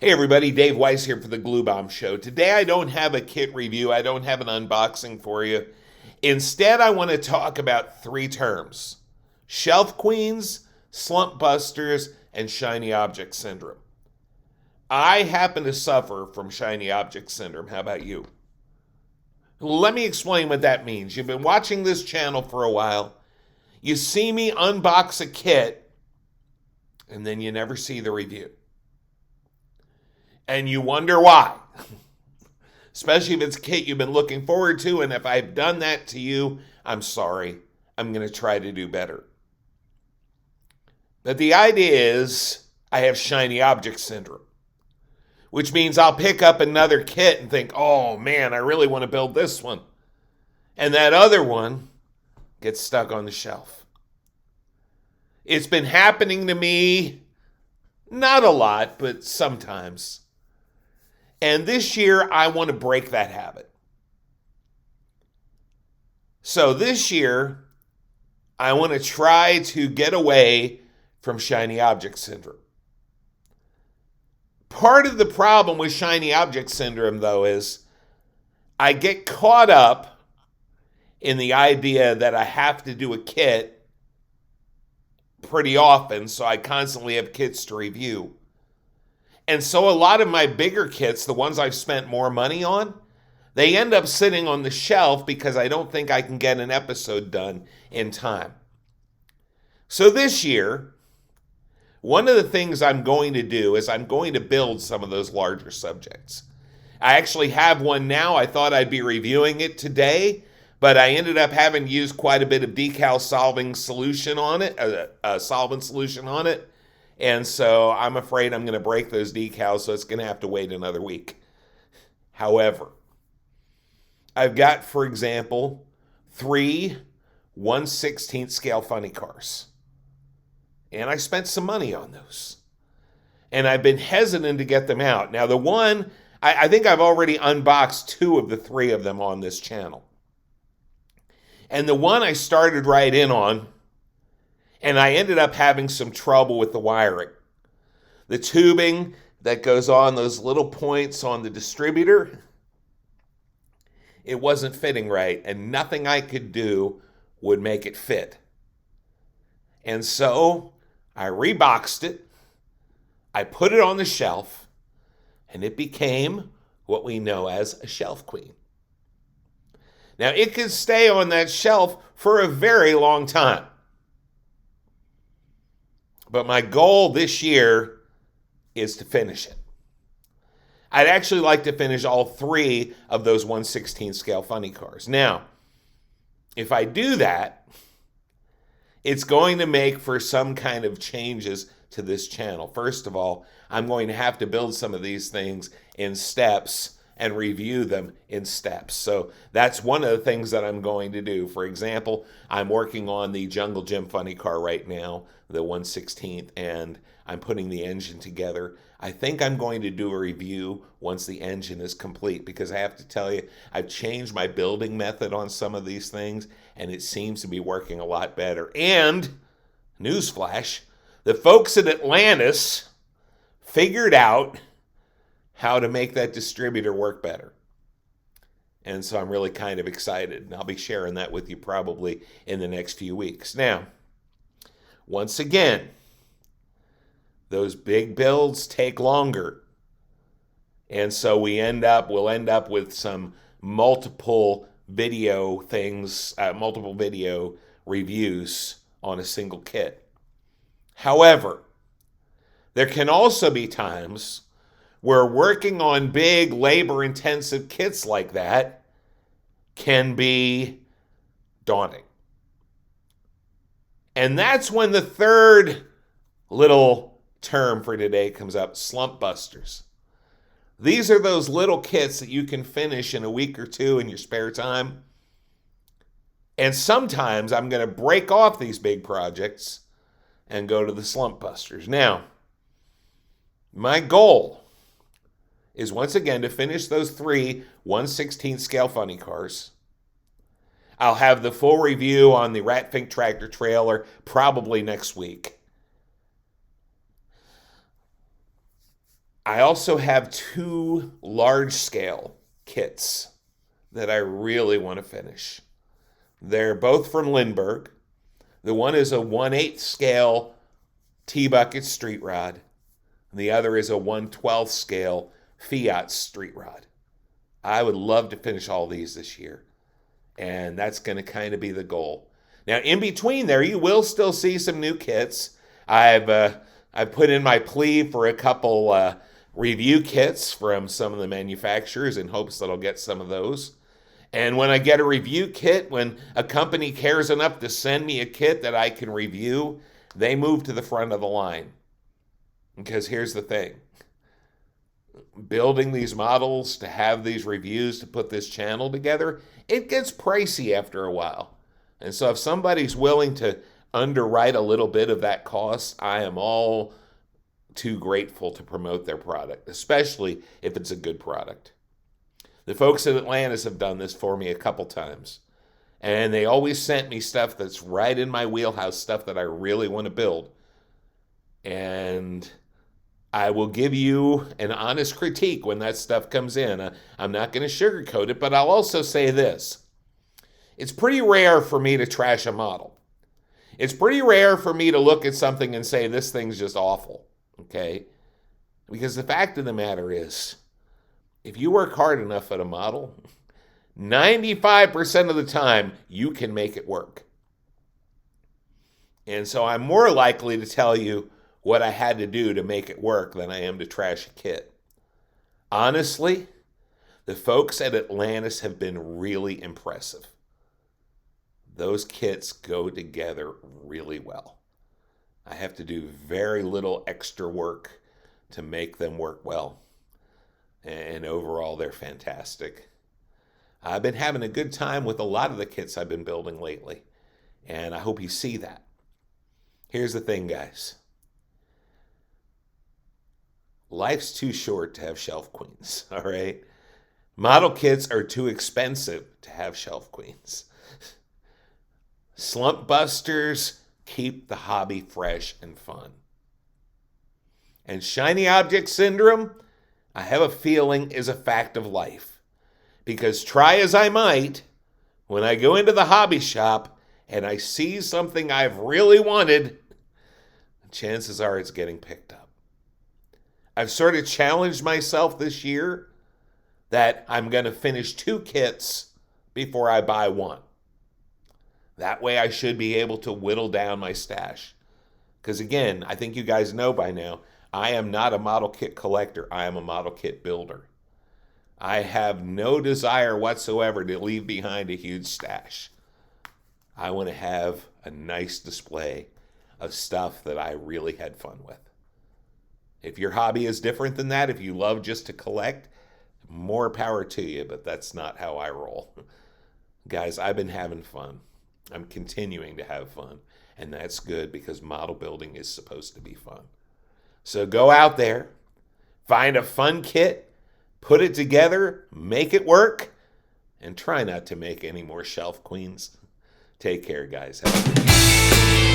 Hey everybody, Dave Weiss here for the Glue Bomb Show. Today I don't have a kit review, I don't have an unboxing for you. Instead, I want to talk about three terms: shelf queens, slump busters, and shiny object syndrome. I happen to suffer from shiny object syndrome. How about you? Let me explain what that means. You've been watching this channel for a while. You see me unbox a kit, and then you never see the review. And you wonder why. Especially if it's a kit you've been looking forward to, and if I've done that to you, I'm sorry. I'm going to try to do better. But the idea is I have shiny object syndrome, which means I'll pick up another kit and think, oh man, I really want to build this one. And that other one gets stuck on the shelf. It's been happening to me, not a lot, but sometimes. And this year, I want to break that habit. So this year, I want to try to get away from shiny object syndrome. Part of the problem with shiny object syndrome, though, is I get caught up in the idea that I have to do a kit pretty often, so I constantly have kits to review. And so a lot of my bigger kits, the ones I've spent more money on, they end up sitting on the shelf because I don't think I can get an episode done in time. So this year, one of the things I'm going to do is I'm going to build some of those larger subjects. I actually have one now. I thought I'd be reviewing it today, but I ended up having to use quite a bit of decal solvent solution on it. And so I'm afraid I'm going to break those decals, so it's going to have to wait another week. However, I've got, for example, 3 1/16 scale funny cars. And I spent some money on those. And I've been hesitant to get them out. Now, the one, I think I've already unboxed 2 of the 3 of them on this channel. And the one I started right in on, and I ended up having some trouble with the wiring. The tubing that goes on those little points on the distributor, it wasn't fitting right, and nothing I could do would make it fit. And so I reboxed it, I put it on the shelf, and it became what we know as a shelf queen. Now, it could stay on that shelf for a very long time. But my goal this year is to finish it. I'd actually like to finish all 3 of those 1/16 scale funny cars. Now, if I do that, it's going to make for some kind of changes to this channel. First of all, I'm going to have to build some of these things in steps and review them in steps. So that's one of the things that I'm going to do. For example, I'm working on the Jungle Gym funny car right now, the 1/16th, and I'm putting the engine together. I think I'm going to do a review once the engine is complete, because I have to tell you, I've changed my building method on some of these things, and it seems to be working a lot better. And, newsflash, the folks at Atlantis figured out how to make that distributor work better. And so I'm really kind of excited, and I'll be sharing that with you probably in the next few weeks. Now, once again, those big builds take longer. And so we'll end up with some multiple video reviews on a single kit. However, there can also be times where working on big labor-intensive kits like that can be daunting. And that's when the third little term for today comes up: slump busters. These are those little kits that you can finish in a week or 2 in your spare time. And sometimes I'm going to break off these big projects and go to the slump busters. Now, my goal is once again to finish those 3 1/16 scale funny cars. I'll have the full review on the Ratfink tractor trailer probably next week. I also have 2 large-scale kits that I really want to finish. They're both from Lindbergh. The one is a 1/8 scale T-bucket street rod. And the other is a 1/12 scale Fiat street rod. I would love to finish all these this year. And that's going to kind of be the goal. Now, in between there, you will still see some new kits. I've put in my plea for a couple review kits from some of the manufacturers in hopes that I'll get some of those. And when I get a review kit, when a company cares enough to send me a kit that I can review, they move to the front of the line. Because here's the thing. Building these models, to have these reviews, to put this channel together, it gets pricey after a while. And so if somebody's willing to underwrite a little bit of that cost, I am all too grateful to promote their product, especially if it's a good product. The folks at Atlantis have done this for me a couple times. And they always sent me stuff that's right in my wheelhouse, stuff that I really want to build. And I will give you an honest critique when that stuff comes in. I'm not going to sugarcoat it, but I'll also say this. It's pretty rare for me to trash a model. It's pretty rare for me to look at something and say, this thing's just awful, okay? Because the fact of the matter is, if you work hard enough at a model, 95% of the time, you can make it work. And so I'm more likely to tell you what I had to do to make it work than I am to trash a kit. Honestly, the folks at Atlantis have been really impressive. Those kits go together really well. I have to do very little extra work to make them work well. And overall, they're fantastic. I've been having a good time with a lot of the kits I've been building lately. And I hope you see that. Here's the thing, guys. Life's too short to have shelf queens, all right? Model kits are too expensive to have shelf queens. Slump Busters keep the hobby fresh and fun. And shiny object syndrome, I have a feeling, is a fact of life. Because try as I might, when I go into the hobby shop and I see something I've really wanted, chances are it's getting picked up. I've sort of challenged myself this year that I'm going to finish 2 kits before I buy one. That way I should be able to whittle down my stash. Because again, I think you guys know by now, I am not a model kit collector. I am a model kit builder. I have no desire whatsoever to leave behind a huge stash. I want to have a nice display of stuff that I really had fun with. If your hobby is different than that, if you love just to collect, more power to you, but that's not how I roll. Guys, I've been having fun. I'm continuing to have fun, and that's good because model building is supposed to be fun. So go out there, find a fun kit, put it together, make it work, and try not to make any more shelf queens. Take care, guys. Have a good day.